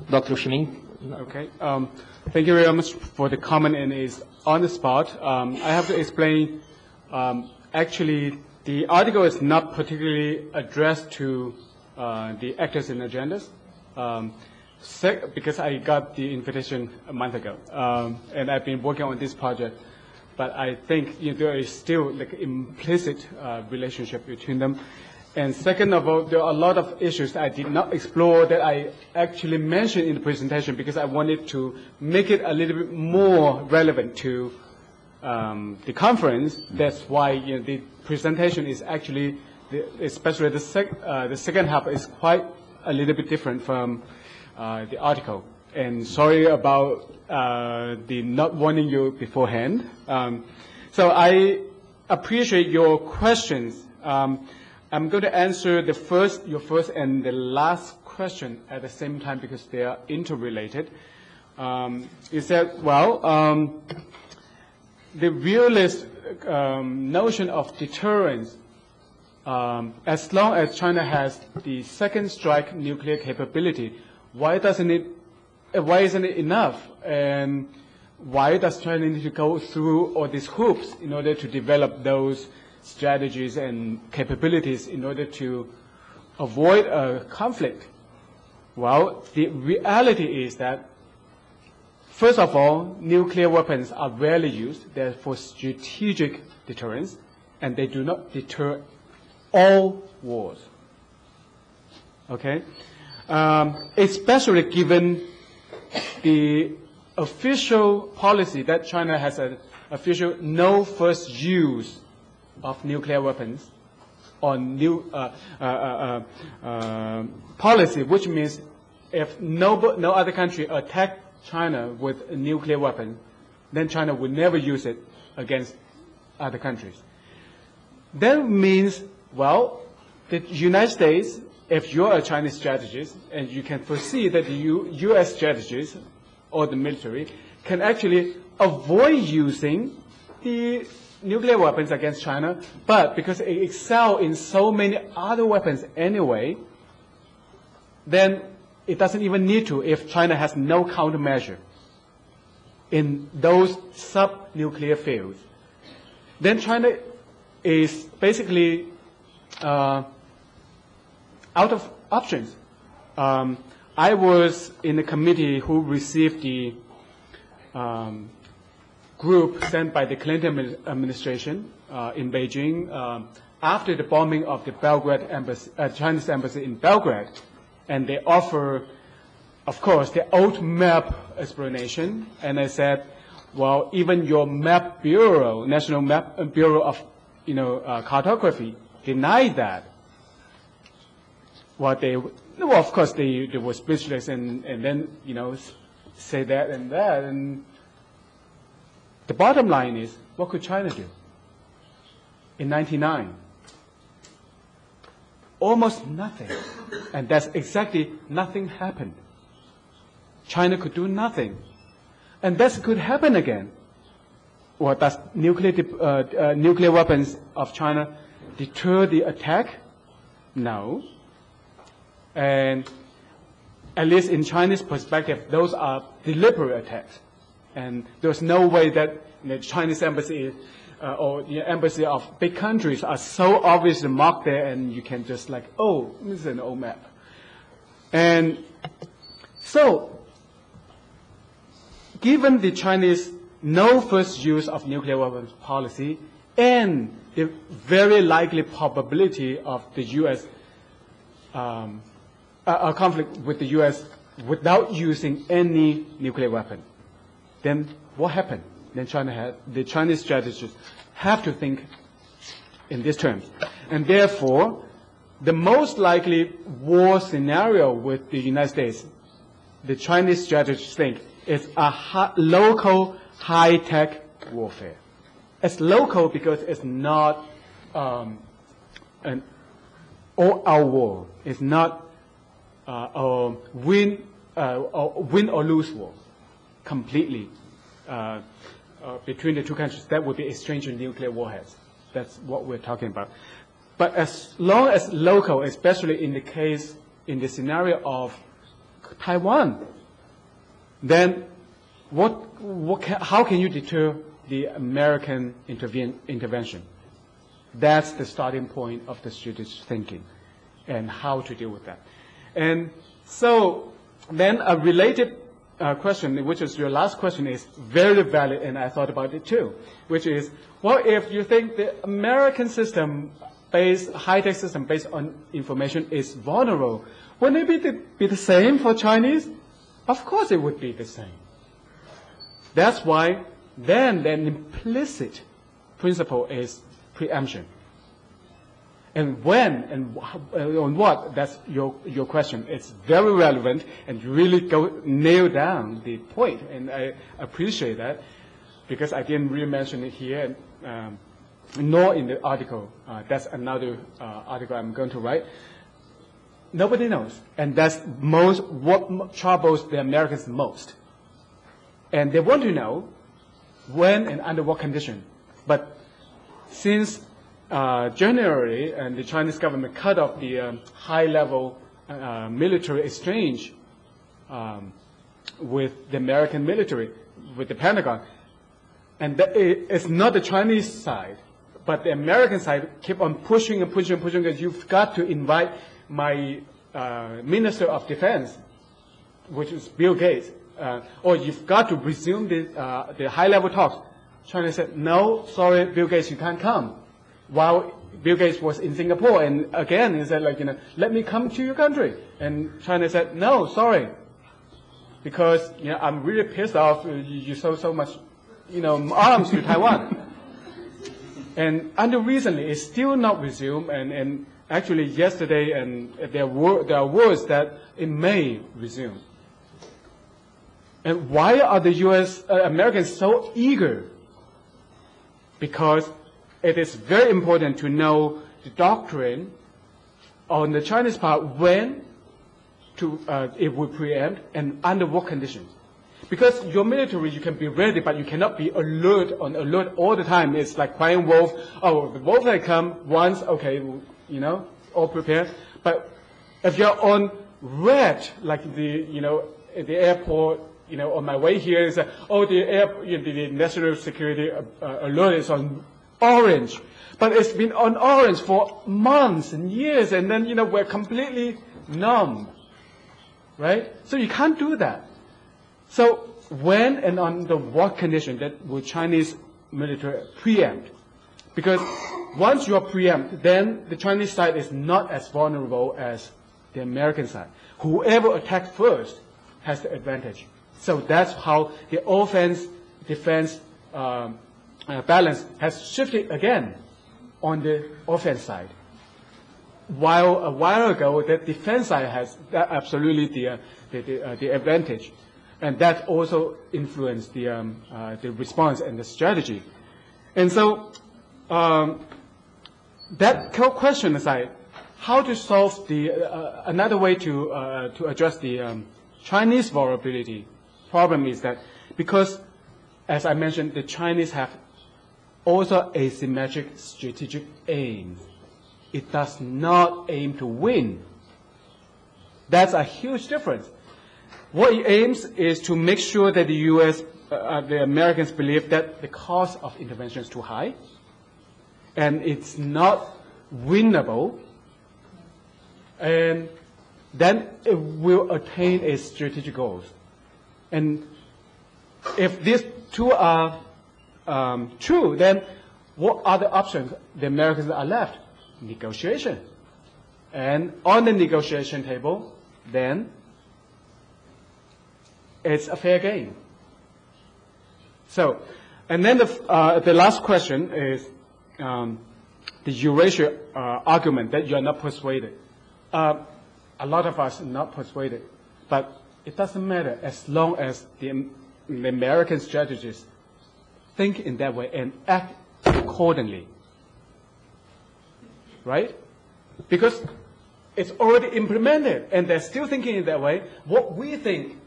Dr. Zhiming. Okay. Thank you very much for the comment, and it's on the spot. I have to explain. Actually, the article is not particularly addressed to the actors and agendas, because I got the invitation a month ago, and I've been working on this project. But I think there is still like implicit relationship between them. And second of all, there are a lot of issues I did not explore that I actually mentioned in the presentation because I wanted to make it a little bit more relevant to the conference. That's why the presentation is actually, especially the second half, is quite a little bit different from the article. And sorry about the not warning you beforehand. So I appreciate your questions. I'm going to answer your first and the last question at the same time because they are interrelated. You said, well, the realist notion of deterrence, as long as China has the second strike nuclear capability, why isn't it enough? And why does China need to go through all these hoops in order to develop those strategies and capabilities in order to avoid a conflict? Well, the reality is that, first of all, nuclear weapons are rarely used. They're for strategic deterrence, and they do not deter all wars. Okay? Especially given the official policy that China has an official no first use of nuclear weapons on policy, which means if no other country attack China with a nuclear weapon, then China would never use it against other countries. That means, well, the United States, if you're a Chinese strategist and you can foresee that the U.S. strategists or the military can actually avoid using the nuclear weapons against China, but because it excels in so many other weapons anyway, then it doesn't even need to if China has no countermeasure in those sub-nuclear fields. Then China is basically out of options. I was in the committee who received the group sent by the Clinton administration in Beijing after the bombing of the Chinese embassy in Belgrade. And they offer, of course, the old map explanation. And I said, well, even your map bureau, National Map Bureau of Cartography, denied that. Well, of course, they were speechless and then, say that and that. And the bottom line is, what could China do? In 1999, almost nothing. And that's exactly nothing happened. China could do nothing. And that could happen again. Well, does nuclear weapons of China deter the attack? No. And at least in Chinese perspective, those are deliberate attacks. And there's no way that the Chinese embassy or the embassy of big countries are so obviously marked there and you can just like, oh, this is an old map. And so, given the Chinese no first use of nuclear weapons policy and the very likely probability of the U.S. A conflict with the U.S. without using any nuclear weapon, then what happened? Then the Chinese strategists have to think in these terms. And therefore, the most likely war scenario with the United States, the Chinese strategists think, is a local high-tech warfare. It's local because it's not an all-out war. It's not a win or lose war completely between the two countries. That would be exchanging nuclear warheads. That's what we're talking about. But as long as local, especially in the scenario of Taiwan, then how can you deter the American intervention? That's the starting point of the strategic thinking and how to deal with that. And so then a related question, which is your last question, is very valid, and I thought about it too, which is, well, if you think the American system high-tech system based on information is vulnerable, wouldn't it be the same for Chinese? Of course it would be the same. That's why then the implicit principle is preemption. And when and on what, that's your question. It's very relevant and really nail down the point. And I appreciate that because I didn't really mention it here, nor in the article. That's another article I'm going to write. Nobody knows. And that's what troubles the Americans most. And they want to know when and under what condition. But since January, and the Chinese government cut off the high-level military exchange with the American military, with the Pentagon, and it's not the Chinese side, but the American side keep on pushing and pushing and pushing, that you've got to invite my Minister of Defense, which is Bill Gates, or you've got to resume the high-level talks. China said, no, sorry, Bill Gates, you can't come. While Bill Gates was in Singapore, and again, he said, let me come to your country. And China said, no, sorry, because, I'm really pissed off. You sold so much, arms to Taiwan. And until recently, it's still not resumed. And actually, yesterday, and there are words that it may resume. And why are the Americans so eager? Because it is very important to know the doctrine on the Chinese part when it will preempt and under what conditions. Because your military, you can be ready, but you cannot be alert all the time. It's like crying wolf. Oh, the wolf may come once, okay, all prepared. But if you're on red, like at the airport, on my way here, it's like, the national security alert is on orange, but it's been on orange for months and years, and then we're completely numb, right? So you can't do that. So when and under what condition that will Chinese military preempt? Because once you are preempt, then the Chinese side is not as vulnerable as the American side. Whoever attacks first has the advantage. So that's how the offense-defense balance has shifted again on the offense side. While a while ago, the defense side has absolutely the advantage, and that also influenced the response and the strategy. And so that question aside, how to solve another way to address the Chinese vulnerability problem is that because, as I mentioned, the Chinese have also asymmetric strategic aims. It does not aim to win. That's a huge difference. What it aims is to make sure that the Americans believe that the cost of intervention is too high, and it's not winnable, and then it will attain its strategic goals. And if these two are true, then what other options the Americans are left? Negotiation. And on the negotiation table, then it's a fair game. So, and then the last question is the Eurasia argument that you are not persuaded. A lot of us are not persuaded, but it doesn't matter as long as the American strategists think in that way and act accordingly. Right? Because it's already implemented and they're still thinking in that way. What we think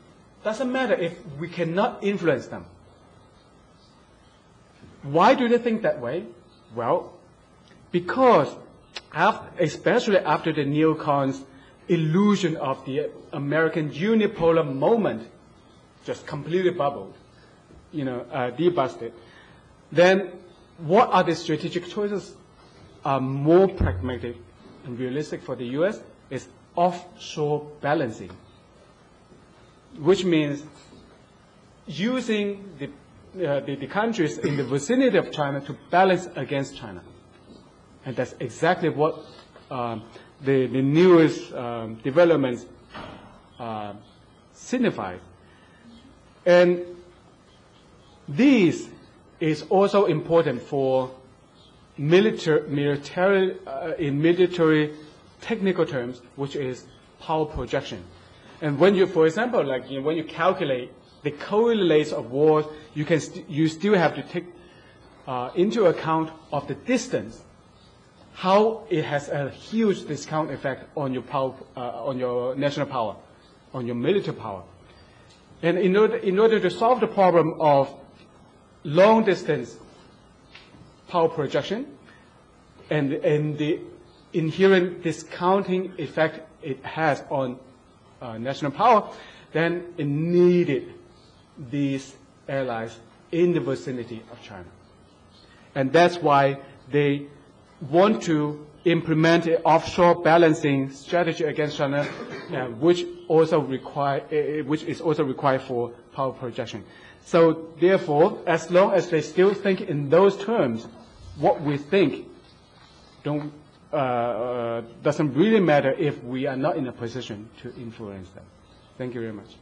doesn't matter if we cannot influence them. Why do they think that way? Well, because especially after the neocons illusion of the American unipolar moment just completely bubbled, debusted, then what are the strategic choices are more pragmatic and realistic for the U.S. is offshore balancing, which means using the countries in the vicinity of China to balance against China. And that's exactly what the newest developments signify. And this is also important for military technical terms, which is power projection. And when you, for example, when you calculate the correlates of wars, you still have to take into account of the distance, how it has a huge discount effect on your power, on your national power, on your military power. And in order to solve the problem of long distance power projection and the inherent discounting effect it has on national power, then it needed these allies in the vicinity of China. And that's why they want to implement an offshore balancing strategy against China, which is also required for power projection. So therefore, as long as they still think in those terms, what we think doesn't really matter if we are not in a position to influence them. Thank you very much.